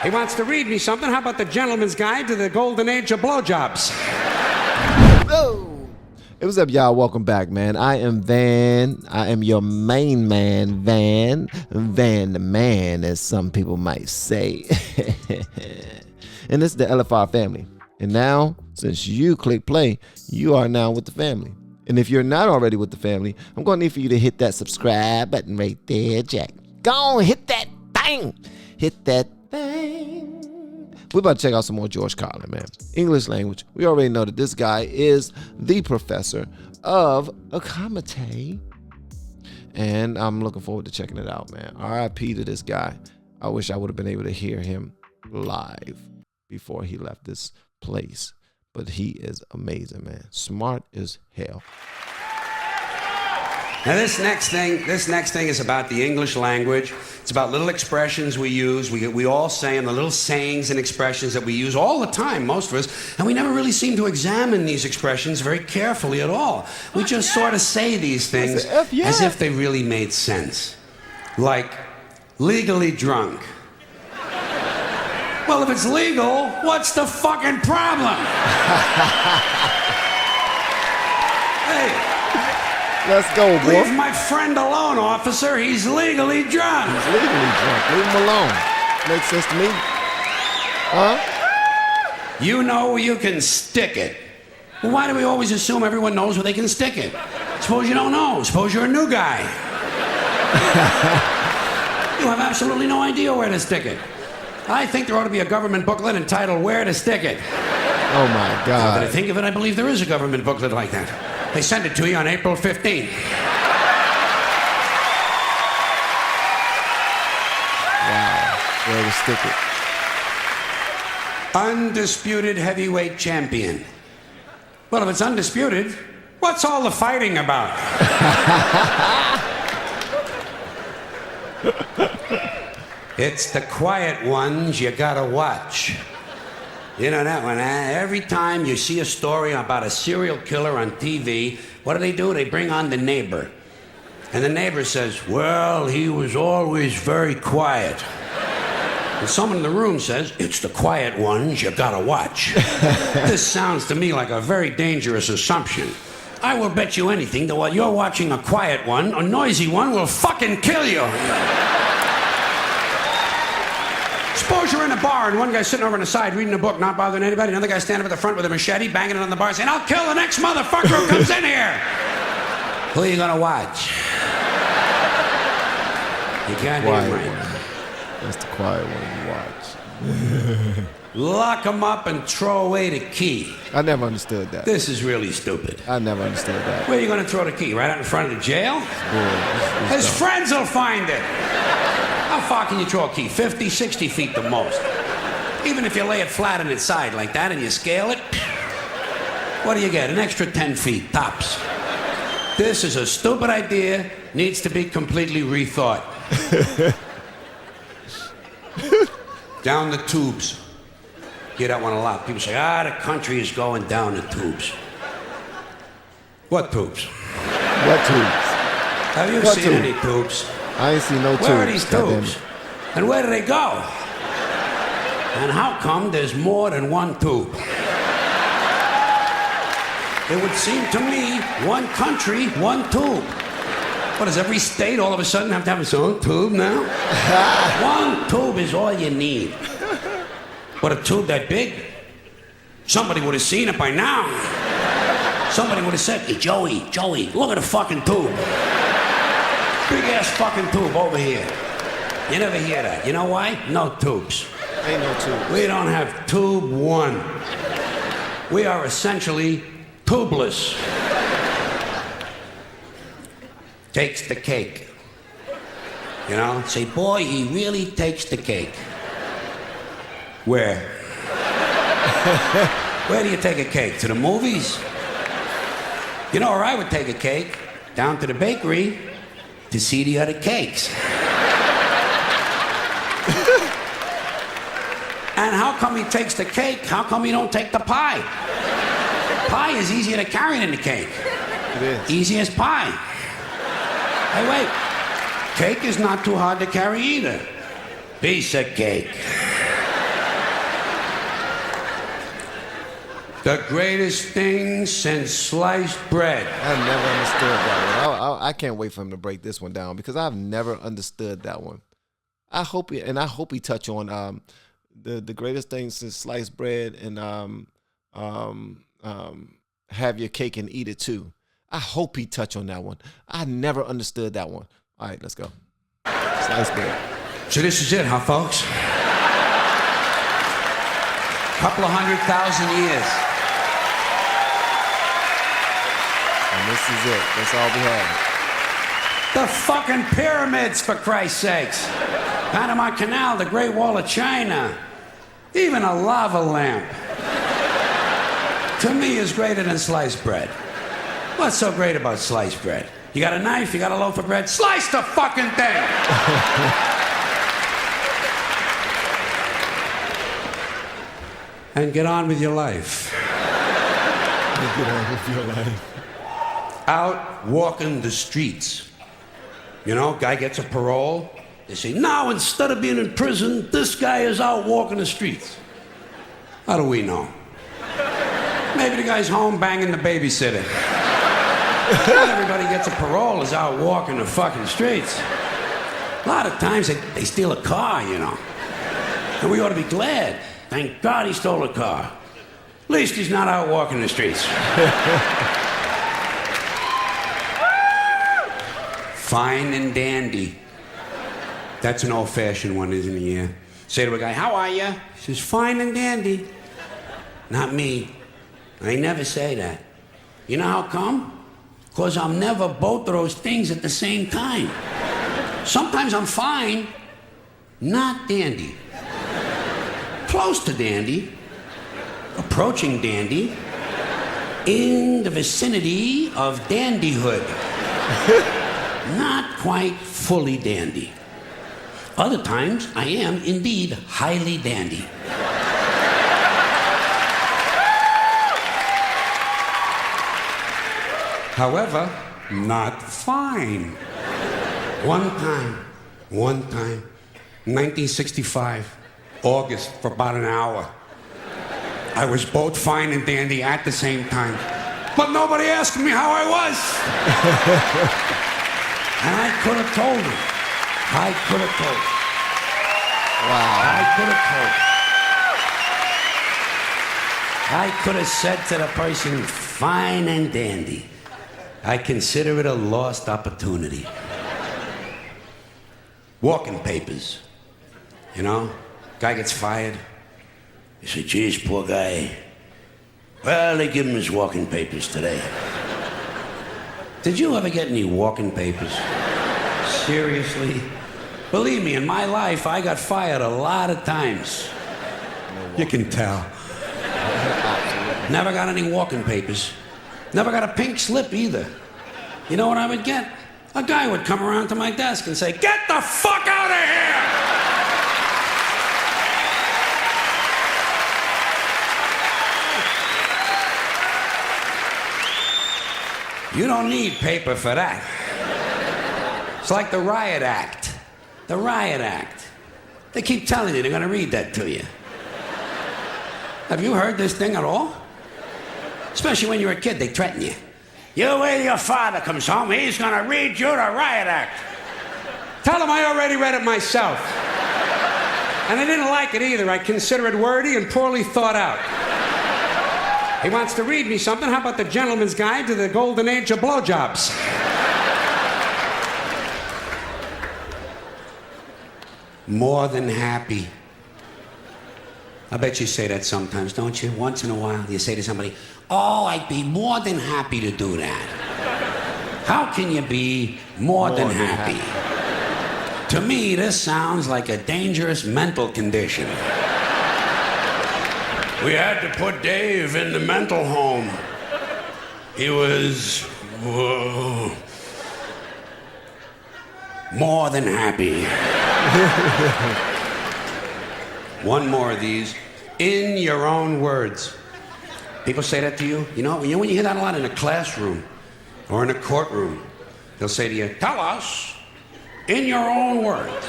He wants to read me something. How about the Gentleman's Guide to the Golden Age of Blowjobs? Oh. Hey, what's up, y'all? Welcome back, man. I am Van. I am your main man, Van. Van the man, as some people might say. And this is the LFR family. And now, since you click play, you are now with the family. And if you're not already with the family, I'm going to need for you to hit that subscribe button right there, Jack. Go on, hit that thing. Hit that thing. We're about to check out some more George Carlin, man. English language. We already know that this guy is the professor of Ecamm. And I'm looking forward to checking it out, man. R.I.P. to this guy. I wish I would have been able to hear him live before he left this place. But he is amazing, man. Smart as hell. Now this next thing is about the English language. It's about little expressions we use. We all say them, the little sayings and expressions that we use all the time, most of us, and we never really seem to examine these expressions very carefully at all. We just sort of say these things as if they really made sense. Like, legally drunk. Well, if it's legal, what's the fucking problem? Hey. Let's go, boy. Leave my friend alone, officer. He's legally drunk. He's legally drunk. Leave him alone. Makes sense to me. Huh? You know where you can stick it. Well, why do we always assume everyone knows where they can stick it? Suppose you don't know. Suppose you're a new guy. You have absolutely no idea where to stick it. I think there ought to be a government booklet entitled Where to Stick It. Oh, my God. Now that I think of it, I believe there is a government booklet like that. They send it to you on April 15th. Wow. Where to stick it? Undisputed heavyweight champion. Well, if it's undisputed, what's all the fighting about? It's the quiet ones you gotta watch. You know that one, huh? Every time you see a story about a serial killer on TV, what do? They bring on the neighbor. And the neighbor says, well, he was always very quiet. And someone in the room says, it's the quiet ones you gotta watch. This sounds to me like a very dangerous assumption. I will bet you anything that while you're watching a quiet one, a noisy one will fucking kill you. Suppose you're in a bar and one guy's sitting over on the side reading a book, not bothering anybody. Another guy standing up at the front with a machete, banging it on the bar, saying, I'll kill the next motherfucker who comes in here. Who are you gonna watch? You can't hear right. That's the quiet one you watch. Lock him up and throw away the key. I never understood that. This is really stupid. I never understood that. Where are you gonna throw the key? Right out in front of the jail? His friends will find it. How far can you throw a key? 50, 60 feet the most. Even if you lay it flat on its side like that and you scale it, what do you get? An extra 10 feet, tops. This is a stupid idea, needs to be completely rethought. Down the tubes. Hear that one a lot. People say, the country is going down the tubes. What tubes? What tubes? Have you seen any tubes? I ain't seen no tubes. Where are these tubes? And where do they go? And how come there's more than one tube? It would seem to me, one country, one tube. What, does every state all of a sudden have to have its own tube now? One tube is all you need. What, a tube that big? Somebody would have seen it by now. Somebody would have said, hey, Joey, look at the fucking tube. Big ass fucking tube over here. You never hear that. You know why? No tubes. Ain't no tubes. We don't have tube one. We are essentially tubeless. Takes the cake. You know? Say, boy, he really takes the cake. Where? Where do you take a cake? To the movies? You know where I would take a cake? Down to the bakery to see the other cakes. And how come he takes the cake? How come he don't take the pie? Pie is easier to carry than the cake. It is. Easy as pie. Hey, wait. Cake is not too hard to carry either. Piece of cake. The greatest thing since sliced bread. I never understood that one. I can't wait for him to break this one down because I've never understood that one. I hope he touch on the greatest thing since sliced bread and have your cake and eat it too. I hope he touch on that one. I never understood that one. All right, let's go. Sliced bread. So this is it, huh, folks? Couple of 100,000 years. And this is it. That's all we have. The fucking pyramids, for Christ's sakes. Panama Canal, the Great Wall of China. Even a lava lamp. To me, is greater than sliced bread. What's so great about sliced bread? You got a knife, you got a loaf of bread, slice the fucking thing! And get on with your life. Get on with your life. Out walking the streets. You know, guy gets a parole. They say, now instead of being in prison, this guy is out walking the streets. How do we know? Maybe the guy's home banging the babysitter. Not everybody gets a parole is out walking the fucking streets. A lot of times they steal a car, you know. And we ought to be glad. Thank God he stole a car. At least he's not out walking the streets. Fine and dandy. That's an old-fashioned one, isn't it? Yeah. Say to a guy, how are you? He says, fine and dandy. Not me. I never say that. You know how come? Because I'm never both of those things at the same time. Sometimes I'm fine, not dandy. Close to dandy, approaching dandy, in the vicinity of dandyhood. Not quite fully dandy. Other times, I am indeed highly dandy. However, not fine. One time, 1965, August, for about an hour. I was both fine and dandy at the same time. But nobody asked me how I was. And I could have told him. I could have told him. Wow. I could have said to the person, fine and dandy. I consider it a lost opportunity. Walking papers. You know, guy gets fired. You say, geez, poor guy. Well, they give him his walking papers today. Did you ever get any walking papers? Seriously? Believe me, in my life, I got fired a lot of times. You can tell. Never got any walking papers. Never got a pink slip either. You know what I would get? A guy would come around to my desk and say, get the fuck out of here! You don't need paper for that. It's like the Riot Act. The Riot Act. They keep telling you they're gonna read that to you. Have you heard this thing at all? Especially when you're a kid, they threaten you. You wait till your father comes home, he's gonna read you the Riot Act. Tell him I already read it myself. And I didn't like it either. I consider it wordy and poorly thought out. He wants to read me something. How about the Gentleman's Guide to the Golden Age of Blowjobs? More than happy. I bet you say that sometimes, don't you? Once in a while, you say to somebody, oh, I'd be more than happy to do that. How can you be more than happy? To me, this sounds like a dangerous mental condition. We had to put Dave in the mental home. He was more than happy. One more of these. In your own words. People say that to you. You know, when you hear that a lot in a classroom or in a courtroom, they'll say to you, tell us in your own words.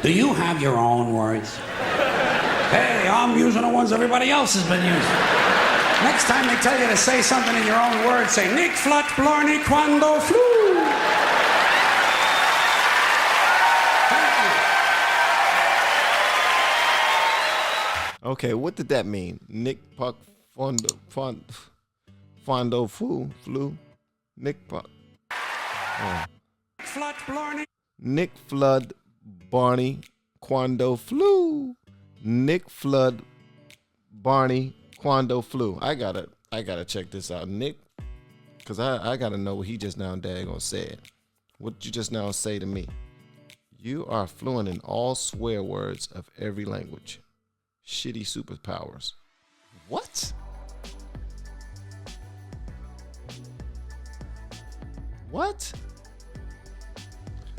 Do you have your own words? Hey, I'm using the ones everybody else has been using. Next time they tell you to say something in your own words, say, Nick flat blarney quando flu. Okay, what did that mean? Nick Puck Fondo Flu? Nick Puck. Oh. Flat blarney. Nick Flood Barney Quando Flu. Nick Flood Barney Quando Flu. I gotta check this out. Nick, because I gotta know what he just now daggone said. What did you just now say to me? You are fluent in all swear words of every language. Shitty superpowers. What? What?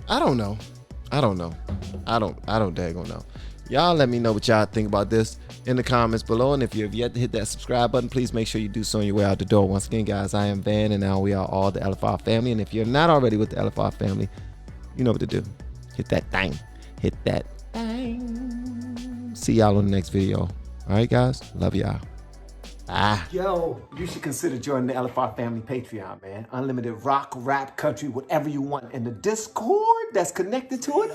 I don't know. I don't daggone know. Y'all let me know what y'all think about this in the comments below. And if you have yet to hit that subscribe button, please make sure you do so on your way out the door. Once again, guys, I am Van, and now we are all the LFR family. And if you're not already with the LFR family, you know what to do. Hit that thing. Hit that thing. See y'all on the next video. All right, guys. Love y'all. Bye. Yo, you should consider joining the LFR family Patreon, man. Unlimited rock, rap, country, whatever you want. And the Discord that's connected to it.